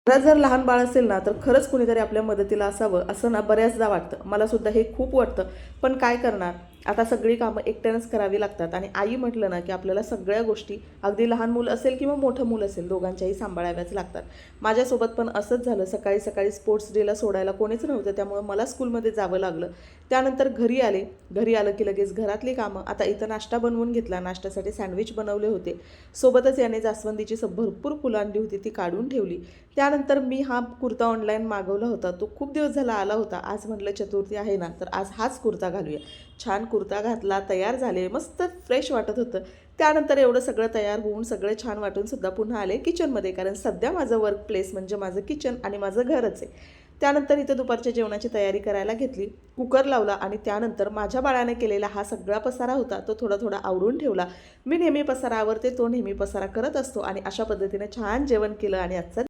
घरात जर लहान बाळ असेल ना, तर खरंच कुणीतरी आपल्या मदतीला असावं असं ना बऱ्याचदा वाटतं. मला सुद्धा हे खूप वाटतं. पण काय करणार? आता सगळी कामं एकट्यानंच करावी लागतात आणि आई म्हटलं ना, की आपल्याला सगळ्या गोष्टी अगदी लहान मूल असेल किंवा मोठं मूल असेल दोघांच्याही सांभाळाव्याच लागतात. माझ्यासोबत पण असंच झालं. सकाळी स्पोर्ट्स डेला सोडायला कोणीच नव्हतं. त्यामुळे मला स्कूलमध्ये जावं लागलं. त्यानंतर घरी आले. घरी आलं की लगेच घरातली कामं. आता इथं नाश्ता बनवून घेतला. नाश्त्यासाठी सँडविच बनवले होते. सोबतच याने जास्वंदीची भरपूर फुलं आणली होती, ती काढून ठेवली. त्यानंतर मी हा कुर्ता ऑनलाईन मागवला होता. तो खूप दिवस झाला आला होता. आज म्हटलं चतुर्थी आहे ना, तर आज हाच कुर्ता घालूया. छान कुर्ता घातला, तयार झाले, मस्त फ्रेश वाटत होतं. त्यानंतर एवढं सगळं तयार होऊन सगळं छान वाटून सुद्धा पुन्हा आले किचनमध्ये, कारण सध्या माझं वर्क प्लेस म्हणजे माझं किचन आणि माझं घरच आहे. त्यानंतर इथं दुपारच्या जेवणाची तयारी करायला घेतली. कुकर लावला आणि त्यानंतर माझ्या बाळाने केलेला हा सगळा पसारा होता, तो थोडा आवरून ठेवला. मी नेहमी पसारा आवरते, तो नेहमी पसारा करत असतो आणि अशा पद्धतीने छान जेवण केलं आणि आजचा